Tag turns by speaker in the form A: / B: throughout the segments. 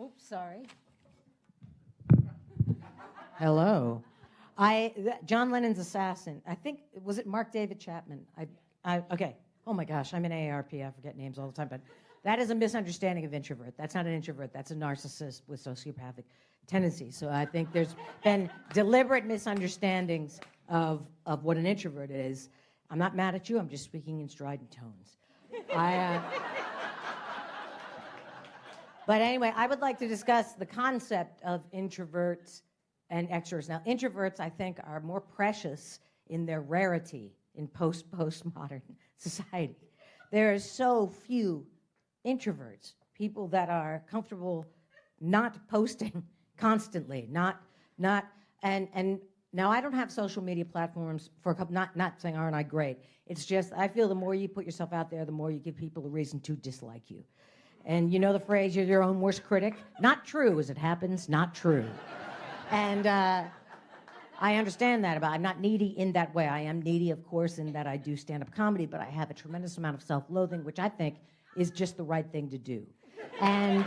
A: Oops, sorry. Hello. John Lennon's assassin. I think, was it Mark David Chapman? Okay. Oh my gosh, I'm in AARP. I forget names all the time, but that is a misunderstanding of introvert. That's not an introvert. That's a narcissist with sociopathic tendencies. So I think there's been deliberate misunderstandings of what an introvert is. I'm not mad at you. I'm just speaking in strident tones. But anyway, I would like to discuss the concept of introverts and extroverts. Now, introverts, I think, are more precious in their rarity in postmodern society. There are so few introverts, people that are comfortable not posting constantly, and now I don't have social media platforms for a couple, not saying aren't I great. It's just I feel the more you put yourself out there, the more you give people a reason to dislike you. And you know the phrase, you're your own worst critic? Not true, as it happens, not true. And I understand that I'm not needy in that way. I am needy, of course, in that I do stand-up comedy, but I have a tremendous amount of self-loathing, which I think is just the right thing to do. And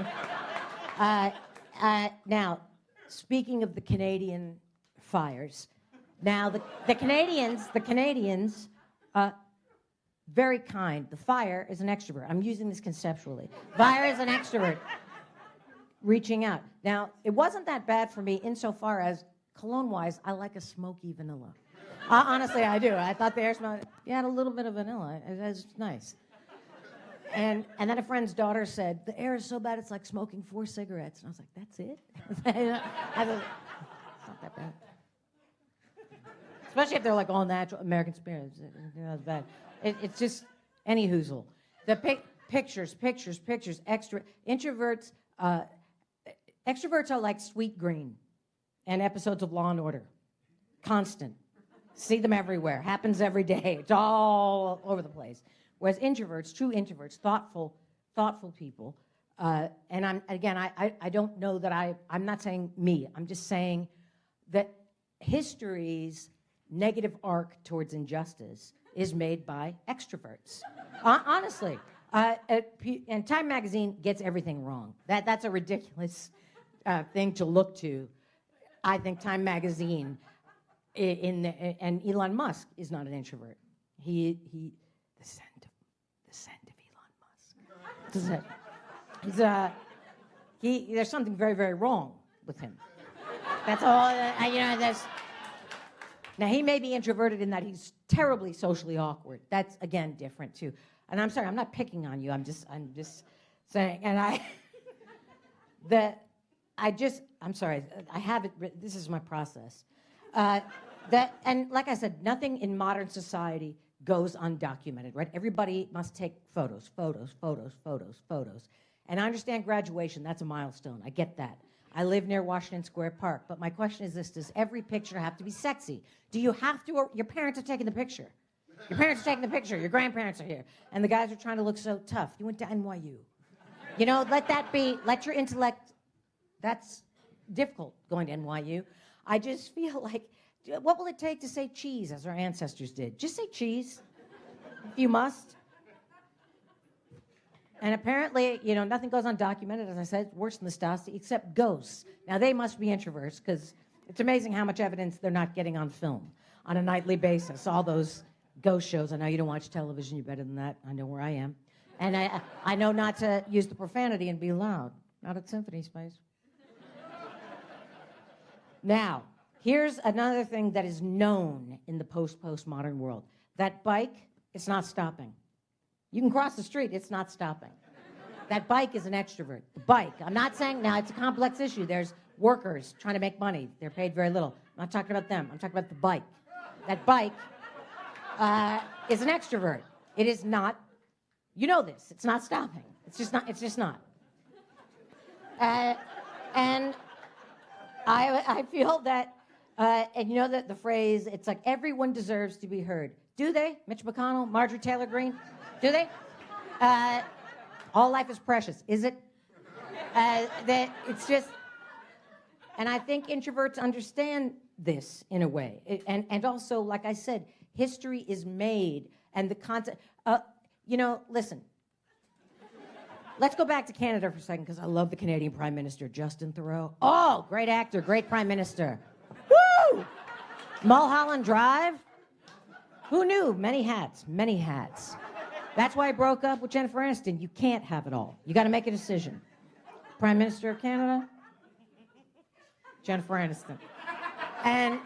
A: now, speaking of the Canadian fires, now the Canadians, very kind. The fire is an extrovert. I'm using this conceptually. Fire is an extrovert reaching out. Now, it wasn't that bad for me insofar as cologne-wise, I like a smoky vanilla. Honestly, I do. I thought the air smelled, yeah, had a little bit of vanilla. It was nice. And then a friend's daughter said, the air is so bad it's like smoking 4 cigarettes. And I was like, that's it? I was, it's not that bad. Especially if they're like all natural American spirits. It's bad. It's just any hoozle. The pictures, extra. Introverts, extroverts are like Sweet Green and episodes of Law and Order. Constant. See them everywhere. Happens every day. It's all over the place. Whereas introverts, true introverts, thoughtful people, and I don't know that I'm not saying me. I'm just saying that history's negative arc towards injustice is made by extroverts. Honestly. And Time Magazine gets everything wrong. That's a ridiculous thing to look to. I think Time Magazine and Elon Musk is not an introvert. The scent of Elon Musk. There's something very, very wrong with him. That's all. Now, he may be introverted in that he's terribly socially awkward. That's, again, different, too. And I'm sorry, I'm not picking on you. I'm just saying. And I'm sorry, I have it written. This is my process. And like I said, nothing in modern society goes undocumented, right? Everybody must take photos. And I understand graduation, that's a milestone. I get that. I live near Washington Square Park, but my question is this, does every picture have to be sexy? Do you have to, or your parents are taking the picture? Your parents are taking the picture, your grandparents are here, and the guys are trying to look so tough. You went to NYU. You know, let your intellect, that's difficult going to NYU. I just feel like, what will it take to say cheese as our ancestors did? Just say cheese, if you must. And apparently, nothing goes undocumented, as I said, worse than the Stasi, except ghosts. Now, they must be introverts, because it's amazing how much evidence they're not getting on film on a nightly basis. All those ghost shows. I know you don't watch television. You're better than that. I know where I am. And I know not to use the profanity and be loud. Not at Symphony Space. Now, here's another thing that is known in the postmodern world. That bike, it's not stopping. You can cross the street, it's not stopping. That bike is an extrovert. The bike, I'm not saying, now it's a complex issue. There's workers trying to make money. They're paid very little. I'm not talking about them. I'm talking about the bike. That bike is an extrovert. It is not, you know this, it's not stopping. It's just not. And I feel that, and you know that the phrase, it's like everyone deserves to be heard. Do they? Mitch McConnell, Marjorie Taylor Greene? Do they? All life is precious. Is it? It's just, and I think introverts understand this in a way. And also, like I said, history is made, and the concept, listen. let's go back to Canada for a second, because I love the Canadian Prime Minister, Justin Trudeau. Oh, great actor, great Prime Minister. Woo! Mulholland Drive. Who knew? Many hats, many hats. That's why I broke up with Jennifer Aniston. You can't have it all. You got to make a decision. Prime Minister of Canada, Jennifer Aniston. And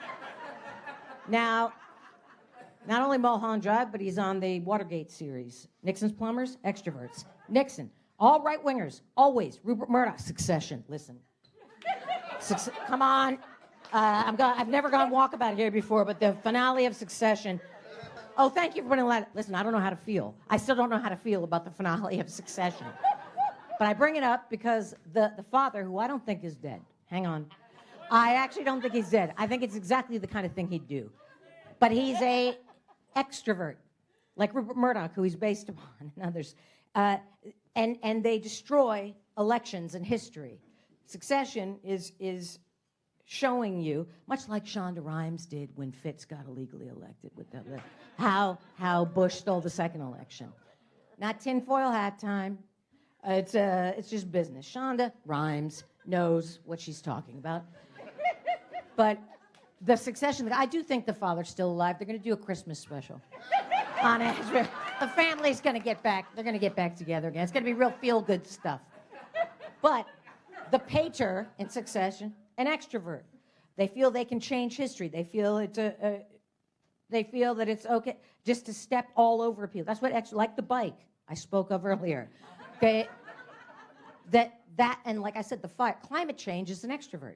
A: now, not only Mulholland Drive, but he's on the Watergate series. Nixon's Plumbers, Extroverts. Nixon, all right-wingers, always. Rupert Murdoch, Succession. Listen. Come on. I've never gone walkabout here before, but the finale of Succession. Oh, thank you for putting that. Listen, I don't know how to feel. I still don't know how to feel about the finale of Succession. But I bring it up because the father, who I don't think is dead. Hang on. I actually don't think he's dead. I think it's exactly the kind of thing he'd do. But he's a extrovert, like Rupert Murdoch, who he's based upon, and others. And they destroy elections and history. Succession is showing you, much like Shonda Rhimes did when Fitz got illegally elected, with how Bush stole the second election. Not tinfoil hat time. It's just business. Shonda Rhimes knows what she's talking about. But the Succession, I do think the father's still alive. They're going to do a Christmas special on it. The family's going to get back. They're going to get back together again. It's going to be real feel-good stuff. But the pater in Succession, an extrovert. They feel they can change history. They feel they feel that it's okay just to step all over people. That's what like the bike I spoke of earlier. Okay, that and like I said, climate change is an extrovert.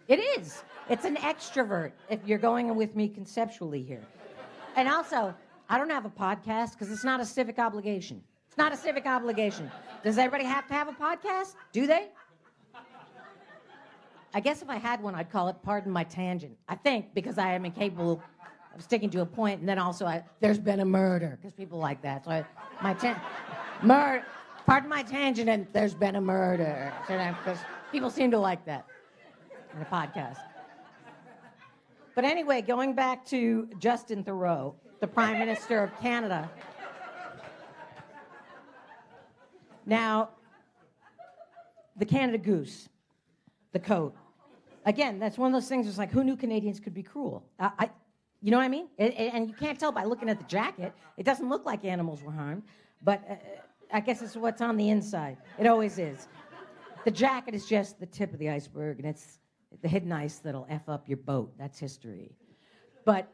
A: It is. It's an extrovert, if you're going with me conceptually here. And also, I don't have a podcast because it's not a civic obligation. It's not a civic obligation. Does everybody have to have a podcast? Do they? I guess if I had one, I'd call it Pardon My Tangent. I think, because I am incapable of sticking to a point, and then also there's been a murder, because people like that. So pardon my tangent, and there's been a murder. Because people seem to like that in a podcast. But anyway, going back to Justin Trudeau, the Prime Minister of Canada. Now, the Canada Goose, the coat. Again, that's one of those things that's like, who knew Canadians could be cruel? You know what I mean? And you can't tell by looking at the jacket. It doesn't look like animals were harmed, but I guess it's what's on the inside. It always is. The jacket is just the tip of the iceberg, and it's the hidden ice that'll F up your boat. That's history. But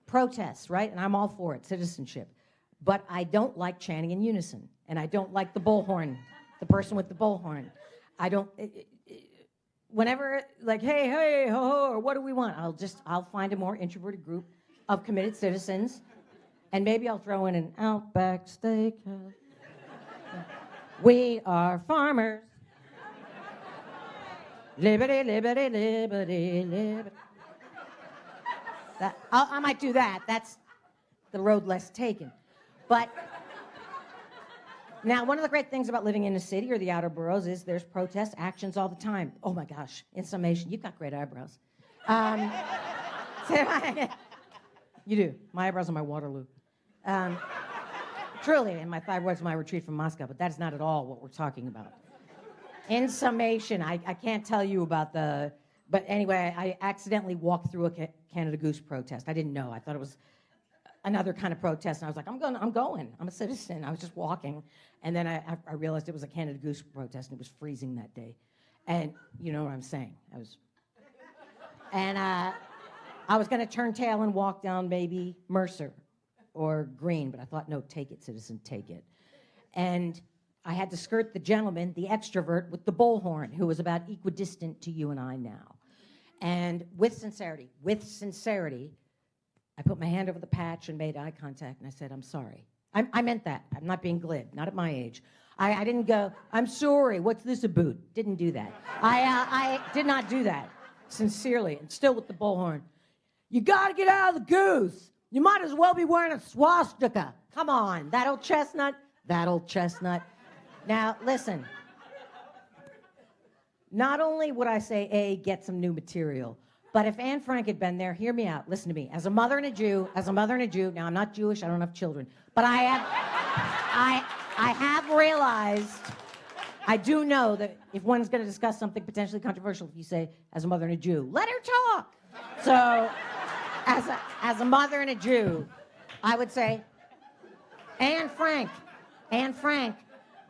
A: protests, right? And I'm all for it, citizenship. But I don't like chanting in unison, and I don't like the bullhorn, the person with the bullhorn. I don't... Whenever, like, hey, hey, ho, ho, or what do we want? I'll find a more introverted group of committed citizens, and maybe I'll throw in an Outback Steakhouse. We are farmers. Liberty, liberty, liberty, liberty. I might do that. That's the road less taken. But now, one of the great things about living in a city or the outer boroughs is there's protest actions all the time. Oh my gosh, in summation, you've got great eyebrows. You do. My eyebrows are my Waterloo. Truly, and my thyroid's my retreat from Moscow, but that is not at all what we're talking about. In summation, I can't tell you about but anyway, I accidentally walked through a Canada Goose protest. I didn't know. I thought it was another kind of protest, and I was like, I'm going. I'm a citizen. I was just walking, and then I realized it was a Canada Goose protest, and it was freezing that day. And you know what I'm saying. I was going to turn tail and walk down maybe Mercer or Green, but I thought, no, take it, citizen, take it. And I had to skirt the gentleman, the extrovert, with the bullhorn, who was about equidistant to you and I now. And with sincerity, I put my hand over the patch and made eye contact, and I said, I'm sorry. I meant that. I'm not being glib, not at my age. I didn't go, I'm sorry, what's this about? Didn't do that. I did not do that, sincerely, and still with the bullhorn. You gotta get out of the goose. You might as well be wearing a swastika. Come on, that old chestnut. Now, listen. Not only would I say, get some new material, but if Anne Frank had been there, hear me out, listen to me. As a mother and a Jew, now I'm not Jewish, I don't have children, but I I have realized, I do know that if one's going to discuss something potentially controversial, if you say, as a mother and a Jew, let her talk. So, as a mother and a Jew, I would say, Anne Frank,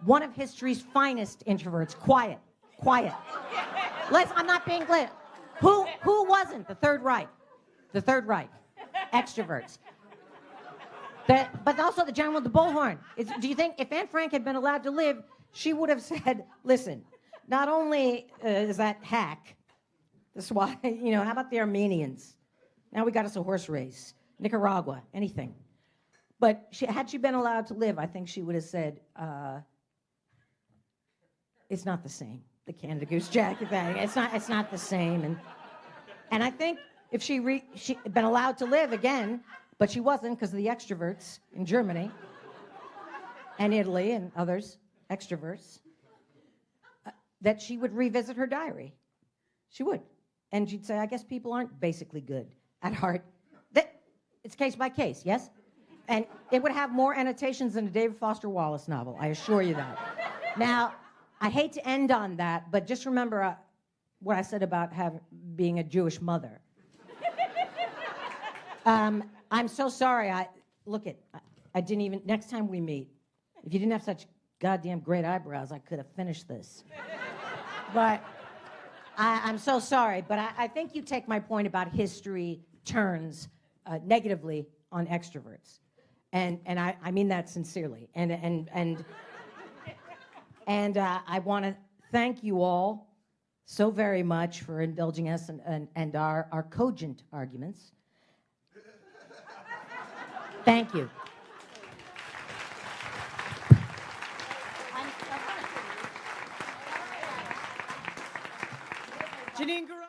A: one of history's finest introverts. Quiet. I'm not being glib. Who wasn't? The Third Reich. Extroverts. But also the gentleman with the bullhorn. Do you think if Anne Frank had been allowed to live, she would have said, listen, not only is that hack, that's why, how about the Armenians? Now we got us a horse race. Nicaragua, anything. But had she been allowed to live, I think she would have said, it's not the same. The Canada Goose Jacket thing. It's not the same. And I think if she had been allowed to live again, but she wasn't because of the extroverts in Germany and Italy and others, extroverts, that she would revisit her diary. She would. And she'd say, I guess people aren't basically good at heart. It's case by case, yes? And it would have more annotations than a David Foster Wallace novel, I assure you that. Now, I hate to end on that, but just remember what I said about being a Jewish mother. I'm so sorry. I didn't even, next time we meet, if you didn't have such goddamn great eyebrows, I could have finished this. But I'm so sorry, but I think you take my point about history turns negatively on extroverts. And I mean that sincerely. And I want to thank you all so very much for indulging us and our cogent arguments. Thank you.
B: Janeane Garofalo.